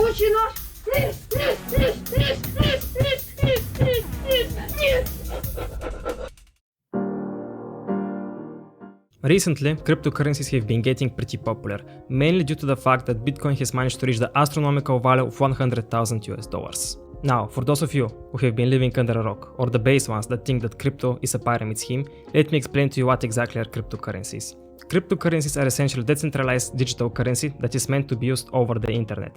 Отче наш! Recently, cryptocurrencies have been getting pretty popular, mainly due to the fact that Bitcoin has managed to reach the astronomical value of $100,000. Now, for those of you who have been living under a rock, or the base ones that think that crypto is a pyramid scheme, let me explain to you what exactly are cryptocurrencies. Cryptocurrencies are essentially decentralized digital currency that is meant to be used over the internet.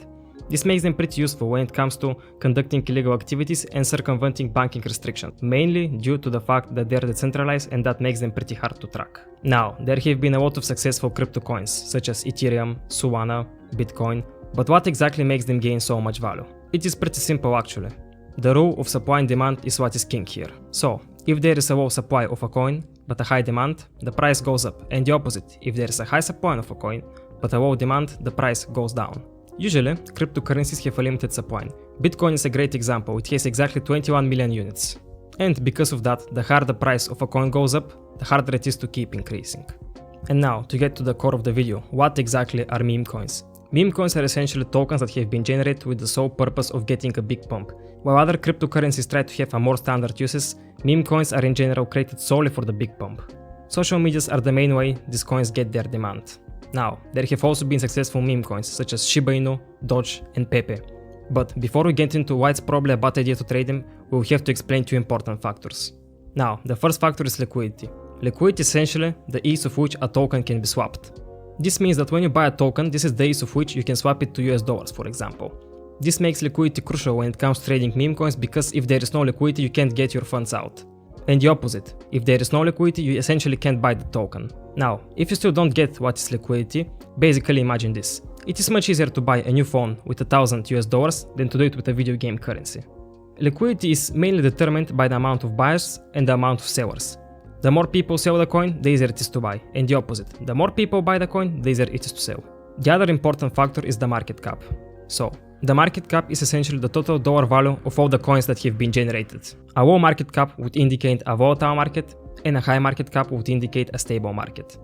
This makes them pretty useful when it comes to conducting illegal activities and circumventing banking restrictions, mainly due to the fact that they are decentralized and that makes them pretty hard to track. Now, there have been a lot of successful crypto coins, such as Ethereum, Solana, Bitcoin, but what exactly makes them gain so much value? It is pretty simple actually. The rule of supply and demand is what is king here. So, if there is a low supply of a coin, but a high demand, the price goes up, and the opposite, if there is a high supply of a coin, but a low demand, the price goes down. Usually, cryptocurrencies have a limited supply. Bitcoin is a great example, it has exactly 21 million units. And because of that, the harder the price of a coin goes up, the harder it is to keep increasing. And now, to get to the core of the video, what exactly are meme coins? Meme coins are essentially tokens that have been generated with the sole purpose of getting a big pump. While other cryptocurrencies try to have a more standard uses, meme coins are in general created solely for the big pump. Social medias are the main way these coins get their demand. Now, there have also been successful meme coins such as Shiba Inu, Doge and Pepe. But before we get into why it's probably a bad idea to trade them, we will have to explain two important factors. Now, the first factor is liquidity. Liquidity is essentially the ease of which a token can be swapped. This means that when you buy a token, this is the ease of which you can swap it to US dollars, for example. This makes liquidity crucial when it comes to trading meme coins because if there is no liquidity, you can't get your funds out. And the opposite, if there is no liquidity, you essentially can't buy the token. Now, if you still don't get what is liquidity, basically imagine this. It is much easier to buy a new phone with $1,000 than to do it with a video game currency. Liquidity is mainly determined by the amount of buyers and the amount of sellers. The more people sell the coin, the easier it is to buy, and the opposite. The more people buy the coin, the easier it is to sell. The other important factor is the market cap. So, the market cap is essentially the total dollar value of all the coins that have been generated. A low market cap would indicate a volatile market, and a high market cap would indicate a stable market.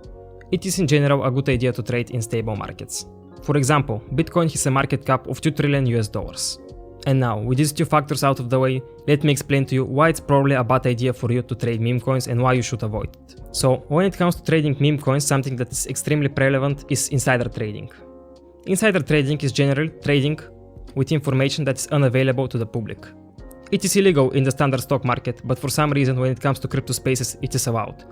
It is in general a good idea to trade in stable markets. For example, Bitcoin has a market cap of $2 trillion. And now, with these two factors out of the way, let me explain to you why it's probably a bad idea for you to trade meme coins and why you should avoid it. So, when it comes to trading meme coins, something that is extremely prevalent is insider trading. Insider trading is generally trading with information that is unavailable to the public. It is illegal in the standard stock market, but for some reason when it comes to crypto spaces, it is allowed.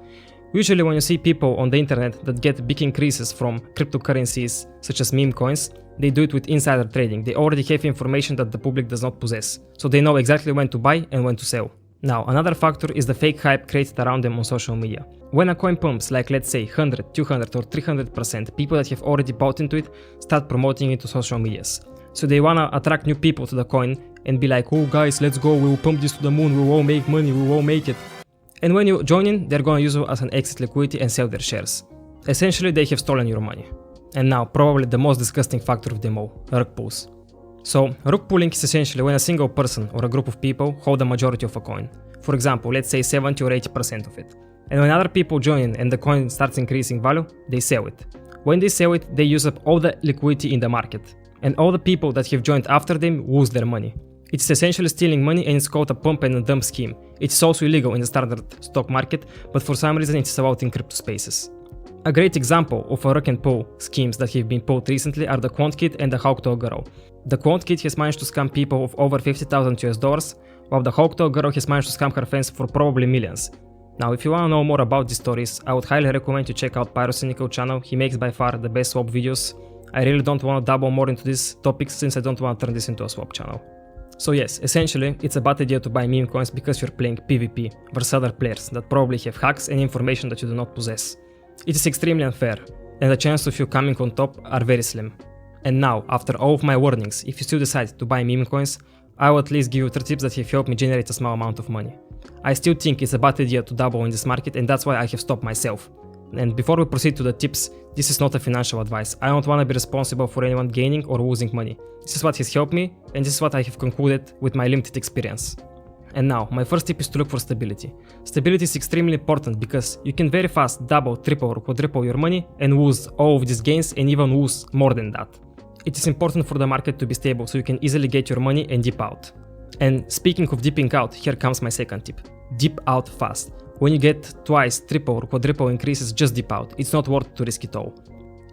Usually when you see people on the internet that get big increases from cryptocurrencies such as meme coins, they do it with insider trading. They already have information that the public does not possess, so they know exactly when to buy and when to sell. Now, another factor is the fake hype created around them on social media. When a coin pumps like let's say 100, 200 or 300%, people that have already bought into it start promoting it to social medias. So they wanna attract new people to the coin and be like, oh guys, let's go, we will pump this to the moon, we will all make money, we will all make it. And when you join in, they're gonna use you as an exit liquidity and sell their shares. Essentially, they have stolen your money. And now, probably the most disgusting factor of them all, rug pulls. So, rug pulling is essentially when a single person or a group of people hold the majority of a coin. For example, let's say 70 or 80% of it. And when other people join in and the coin starts increasing value, they sell it. When they sell it, they use up all the liquidity in the market. And all the people that have joined after them lose their money. It's essentially stealing money and it's called a pump and a dump scheme. It's also illegal in the standard stock market, but for some reason it's allowed in crypto spaces. A great example of a rug and pull schemes that have been pulled recently are the Quant Kid and the Hawktail Girl. The Quant Kid has managed to scam people of over $50,000, while the Hawktail Girl has managed to scam her fans for probably millions. Now, if you wanna know more about these stories, I would highly recommend you check out Pyrocynical channel. He makes by far the best swap videos. I really don't wanna dabble more into these topics since I don't wanna turn this into a swap channel. So yes, essentially, it's a bad idea to buy meme coins because you're playing PvP versus other players that probably have hacks and information that you do not possess. It is extremely unfair, and the chances of you coming on top are very slim. And now, after all of my warnings, if you still decide to buy meme coins, I will at least give you 3 tips that have helped me generate a small amount of money. I still think it's a bad idea to dabble in this market, and that's why I have stopped myself. And before we proceed to the tips, this is not a financial advice. I don't want to be responsible for anyone gaining or losing money. This is what has helped me, and this is what I have concluded with my limited experience. And now, my first tip is to look for stability. Stability is extremely important because you can very fast double, triple or quadruple your money and lose all of these gains and even lose more than that. it is important for the market to be stable so you can easily get your money and dip out. And speaking of dipping out, here comes my second tip. Dip out fast. When you get twice, triple or quadruple increases, just dip out. It's not worth to risk it all.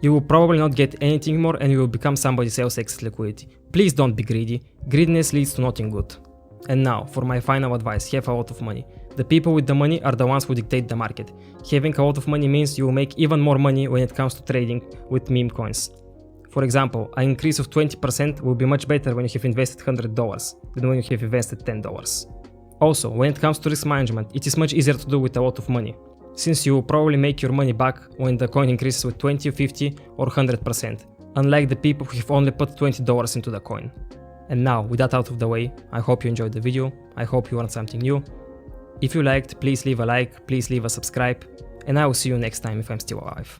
You will probably not get anything more and you will become somebody else's excess liquidity. Please don't be greedy. Greediness leads to nothing good. And now, for my final advice, have a lot of money. The people with the money are the ones who dictate the market. Having a lot of money means you will make even more money when it comes to trading with meme coins. For example, an increase of 20% will be much better when you have invested $100 than when you have invested $10. Also, when it comes to risk management, it is much easier to do with a lot of money, since you will probably make your money back when the coin increases with 20, 50 or 100%, unlike the people who have only put $20 into the coin. And now, with that out of the way, I hope you enjoyed the video, I hope you learned something new. If you liked, please leave a like, please leave a subscribe, and I will see you next time if I'm still alive.